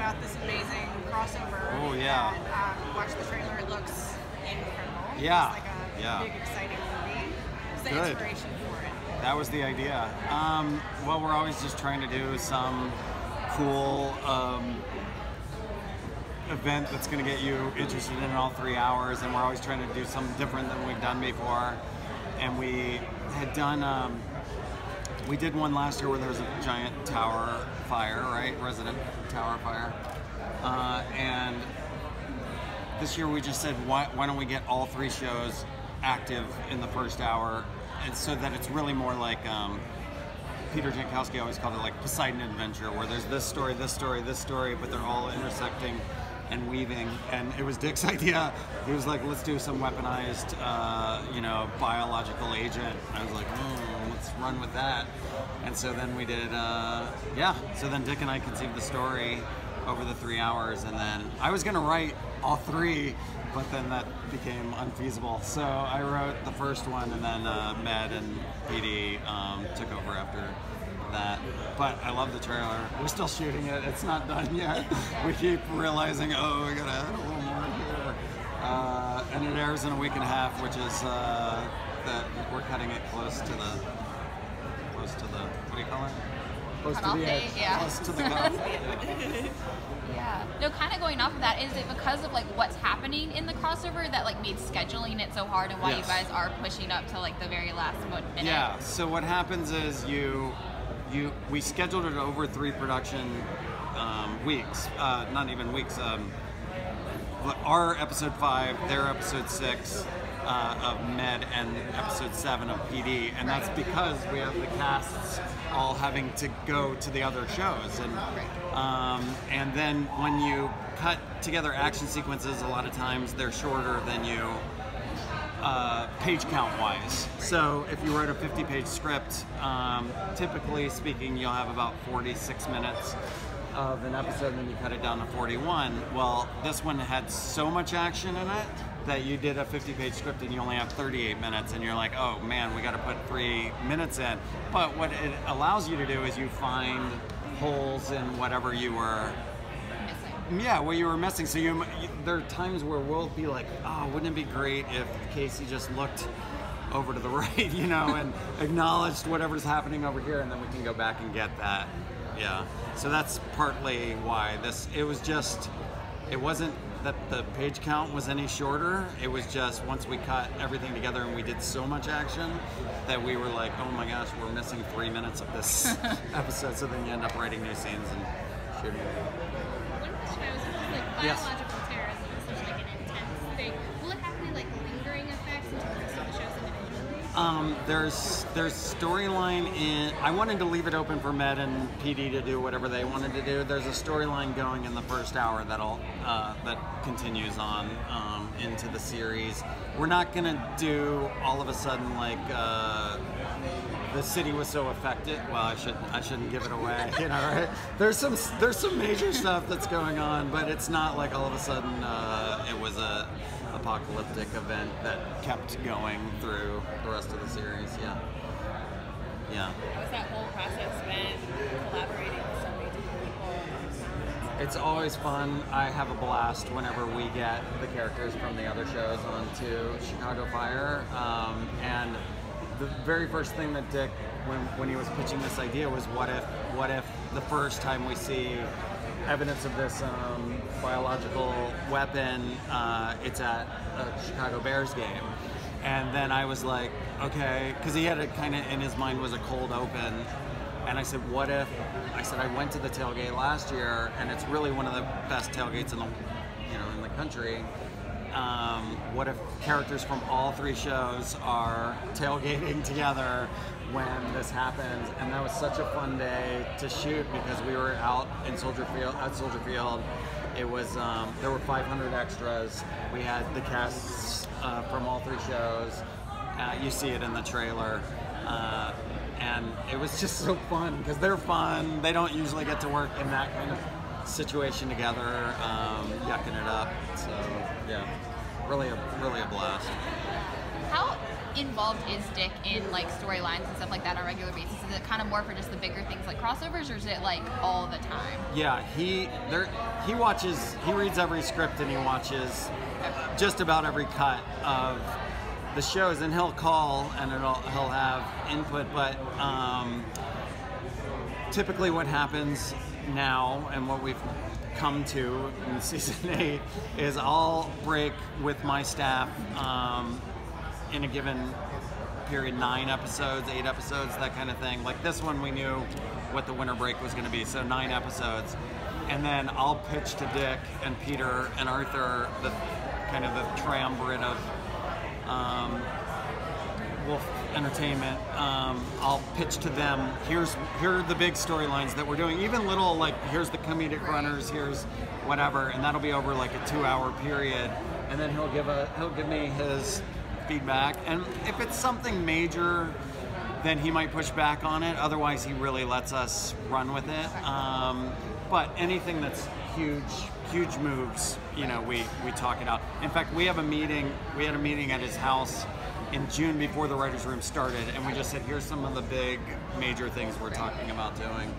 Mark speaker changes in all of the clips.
Speaker 1: about this amazing crossover.
Speaker 2: Oh, yeah.
Speaker 1: And watch the trailer. It looks incredible.
Speaker 2: Yeah.
Speaker 1: It's like a big, exciting movie. It's the
Speaker 2: Good.
Speaker 1: inspiration for it.
Speaker 2: That was the idea. Well, we're always just trying to do some cool event that's going to get you interested in all 3 hours, and we're always trying to do something different than we've done before. And we had done, we did one last year where there was a giant tower fire, right? Resident tower fire. And this year we just said, why don't we get all 3 shows active in the first hour, and so that it's really more like Peter Jankowski always called it like Poseidon Adventure, where there's this story, this story, this story, but they're all intersecting and weaving. And it was Dick's idea. He was like, let's do some weaponized, biological agent. I was like, let's run with that. And so then we did, so then Dick and I conceived the story over the 3 hours, and then I was gonna write all 3, but then that became unfeasible. So I wrote the first one, and then Med and PD took over after that. But I love the trailer. We're still shooting it. It's not done yet. We keep realizing, we gotta add a little more here. And it airs in a week and a half, which is that we're cutting it close to the, what do you call it? Close to the edge.
Speaker 3: Yeah.
Speaker 2: Close to the cutoff.
Speaker 3: Yeah. No, kind of going off of that, is it because of like what's happening in the crossover that like made scheduling it so hard, and why you guys are pushing up to like the very last minute?
Speaker 2: Yeah. So what happens is we scheduled it over 3 production weeks, not even weeks. Our episode 5, their episode 6 of Med, and episode 7 of PD, and that's because we have the casts all having to go to the other shows, and then when you cut together action sequences, a lot of times they're shorter than you page count wise. So if you wrote a 50-page script, typically speaking, you'll have about 46 minutes of an episode, and then you cut it down to 41. Well, this one had so much action in it that you did a 50-page script and you only have 38 minutes, and you're like, oh man, we got to put 3 minutes in. But what it allows you to do is you find holes in whatever you were missing. Yeah, what you were missing. So there are times where we'll be like, oh, wouldn't it be great if Casey just looked over to the right, and acknowledged whatever's happening over here, and then we can go back and get that. Yeah. So that's partly why it wasn't that the page count was any shorter. It was just once we cut everything together and we did so much action that we were like, oh my gosh, we're missing 3 minutes of this episode. So then you end up writing new scenes and shooting.
Speaker 4: One question I was like, biological terrorism is such like an intense thing. Will it have any like lingering effects into the rest of the shows individually?
Speaker 2: There's storyline in. I wanted to leave it open for Med and PD to do whatever they wanted to do. There's a storyline going in the first hour that continues on into the series. We're not gonna do all of a sudden like the city was so affected. Well, I shouldn't give it away, right? There's some major stuff that's going on, but it's not like all of a sudden it was a apocalyptic event that kept going through the rest of the series. Yeah.
Speaker 5: How's that whole process been, collaborating with so many different people?
Speaker 2: It's always fun. I have a blast whenever we get the characters from the other shows onto Chicago Fire. And the very first thing that Dick, when he was pitching this idea, was what if the first time we see evidence of this biological weapon, it's at a Chicago Bears game. And then I was like, okay, because he had it kind of in his mind was a cold open. And I said, what if, I went to the tailgate last year, and it's really one of the best tailgates in the country. What if characters from all 3 shows are tailgating together when this happens? And that was such a fun day to shoot because we were out in Soldier Field. It was there were 500 extras. We had the casts from all 3 shows. You see it in the trailer. And it was just so fun because they're fun. They don't usually get to work in that kind of situation together, yucking it up. So yeah, really a blast.
Speaker 3: involved is Dick in like storylines and stuff like that on a regular basis? Is it kind of more for just the bigger things like crossovers, or is it like all the time?
Speaker 2: Yeah, he reads every script and he watches just about every cut of the shows, and he'll call and he'll have input, but typically what happens now and what we've come to in season 8 is I'll break with my staff in a given period, 9 episodes, 8 episodes, that kind of thing. Like this one, we knew what the winter break was going to be, so 9 episodes. And then I'll pitch to Dick and Peter and Arthur the kind of the triumvirate of Wolf Entertainment. I'll pitch to them, here are the big storylines that we're doing, even little like here's the comedic runners, here's whatever, and that'll be over like a 2-hour period, and then he'll give me his feedback, and if it's something major then he might push back on it, otherwise he really lets us run with it. But anything that's huge moves, you know, we talk it out. In fact, we had a meeting at his house in June before the writer's room started, and we just said, here's some of the big major things we're talking about doing.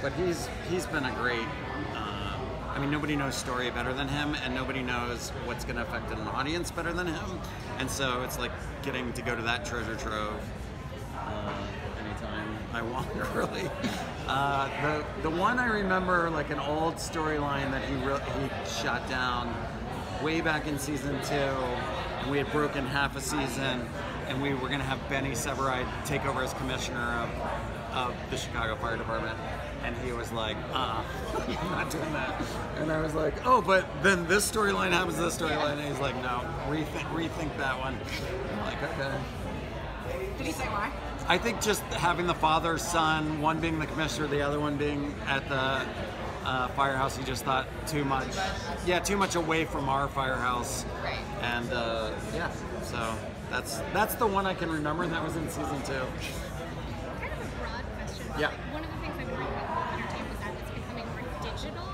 Speaker 2: But he's been a great, I mean, nobody knows story better than him, and nobody knows what's going to affect an audience better than him. And so it's like getting to go to that treasure trove anytime I want, really. The one I remember, like an old storyline that he shot down way back in season 2, and we had broken half a season, and we were going to have Benny Severide take over as commissioner of the Chicago Fire Department, and he was like, I'm not doing that. And I was like, oh, but then this storyline happens to this storyline, and he's like, no, rethink that one. I'm like, okay.
Speaker 1: Did he say why?
Speaker 2: I think just having the father, son, one being the commissioner, the other one being at the firehouse, he just thought too much. Yeah, too much away from our firehouse.
Speaker 3: Right.
Speaker 2: And yeah, so that's the one I can remember, and that was in season 2.
Speaker 4: Kind of a broad question.
Speaker 2: Yeah.
Speaker 4: One of the things I've been reading about entertainment is that it's becoming more digital,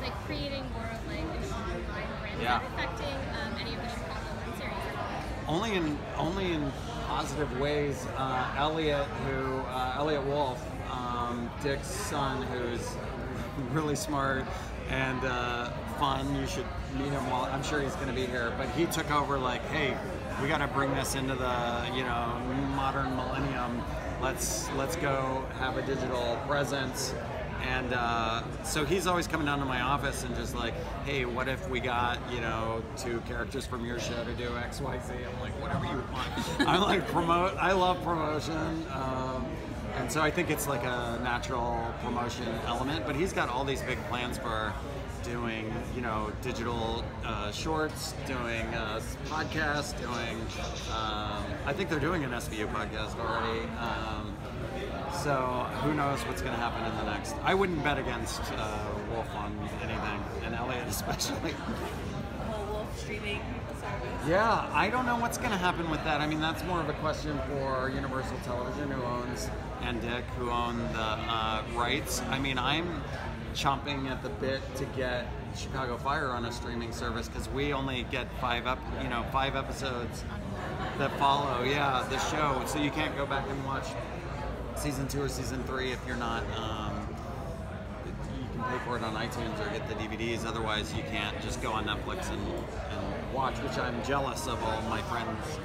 Speaker 4: like creating more of like an online brand.
Speaker 2: Yeah.
Speaker 4: Is that affecting any of the Chicago One series at all?
Speaker 2: Only in positive ways. Elliot Wolf, Dick's son, who's really smart and fun. You should meet him. Well, I'm sure he's going to be here. But he took over like, hey, we got to bring this into the modern millennium. Let's go have a digital presence. And so he's always coming down to my office and just like, hey, what if we got 2 characters from your show to do X, Y, Z? I'm like, whatever you want. I like I love promotion. And so I think it's like a natural promotion element, but he's got all these big plans for doing, digital shorts, doing podcasts, doing, I think they're doing an SVU podcast already. So who knows what's going to happen in the next. I wouldn't bet against Wolf on anything, and Elliot especially.
Speaker 5: Whole Wolf streaming service.
Speaker 2: Yeah, I don't know what's going to happen with that. I mean, that's more of a question for Universal Television, who owns, and Dick, who own the rights. I mean, I'm chomping at the bit to get Chicago Fire on a streaming service, because we only get 5 episodes that follow, the show. So you can't go back and watch season 2 or season 3 if you're not. You can pay for it on iTunes or get the DVDs. Otherwise, you can't just go on Netflix and watch, which I'm jealous of all my friends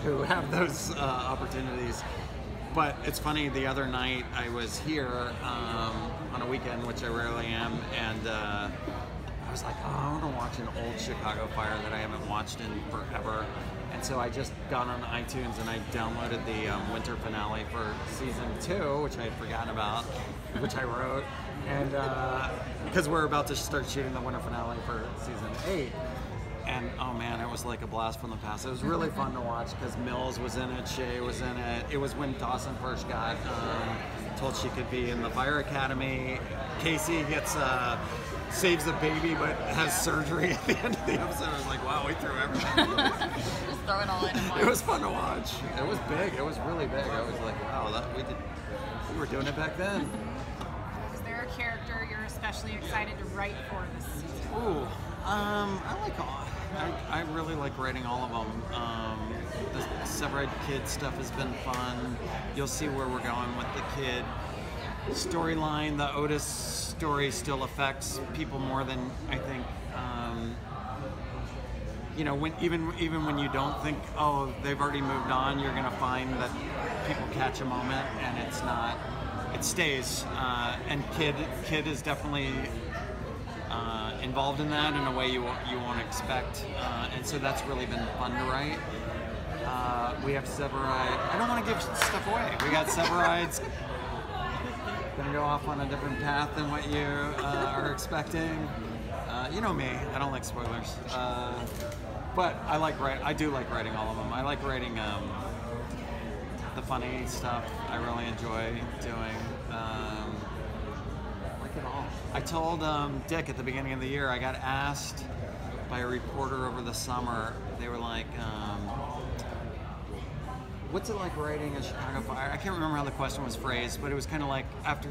Speaker 2: who have those opportunities. But it's funny, the other night I was here on a weekend, which I rarely am, and I was like, I want to watch an old Chicago Fire that I haven't watched in forever. And so I just got on iTunes and I downloaded the winter finale for season 2, which I had forgotten about, which I wrote. And because we're about to start shooting the winter finale for season 8. And oh man, it was like a blast from the past. It was really fun to watch because Mills was in it, Shay was in it. It was when Dawson first got told she could be in the Fire Academy. Casey saves the baby but has surgery at the end of the episode. I was like, wow, we threw everything.
Speaker 3: Just throw it all in at once.
Speaker 2: It was fun to watch. It was big. It was really big. I was like, wow, we were doing it back then.
Speaker 1: Is there a character you're especially excited to write for this season?
Speaker 2: Ooh, I like all. I really like writing all of them. The Severide Kid stuff has been fun. You'll see where we're going with the kid storyline. The Otis story still affects people more than I think. You know, even when you don't think, oh, they've already moved on, you're gonna find that people catch a moment, and it's not. It stays. And Kid is definitely involved in that in a way you won't expect, and so that's really been fun to write. We have Severide. I don't want to give stuff away. We got Severide's gonna go off on a different path than what you are expecting. You know me. I don't like spoilers. But I do like writing all of them. I like writing the funny stuff. I really enjoy doing. Like it all. I told Dick at the beginning of the year, I got asked by a reporter over the summer, they were like, what's it like writing a Chicago Fire? I can't remember how the question was phrased, but it was kind of like after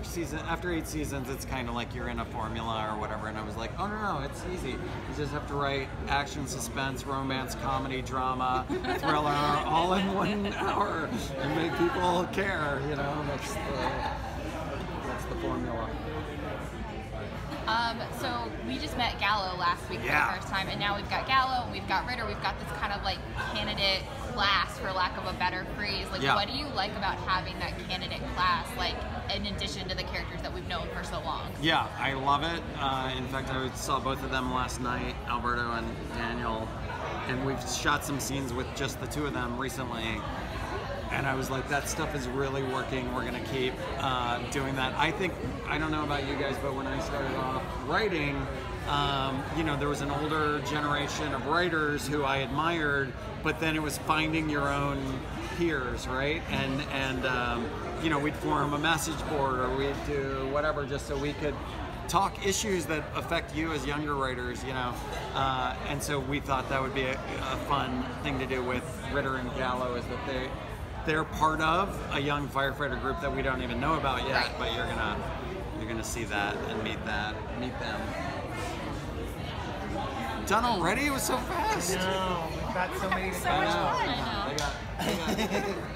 Speaker 2: 8 seasons, it's kind of like you're in a formula or whatever. And I was like, oh no, it's easy. You just have to write action, suspense, romance, comedy, drama, thriller, all in 1 hour, and make people care. You know, that's the formula.
Speaker 3: So we just met Gallo last week for the first time, and now we've got Gallo, and we've got Ritter, we've got this kind of like candidate class, for lack of a better phrase. Like, what do you like about having that candidate class, like, in addition to the characters that we've known for so long? Yeah,
Speaker 2: I love it. In fact, I saw both of them last night, Alberto and Daniel, and we've shot some scenes with just the two of them recently. And I was like, that stuff is really working. We're going to keep doing that. I don't know about you guys, but when I started off writing, you know, there was an older generation of writers who I admired, but then it was finding your own peers, right? And you know, we'd form a message board, or we'd do whatever just so we could talk issues that affect you as younger writers, you know. And so we thought that would be a fun thing to do with Ritter and Gallo, is that they're part of a young firefighter group that we don't even know about yet, but you're gonna see that and meet them. Done already? It was so fast.
Speaker 6: No, we've got so many to
Speaker 1: so much fun.
Speaker 3: I know.
Speaker 2: They got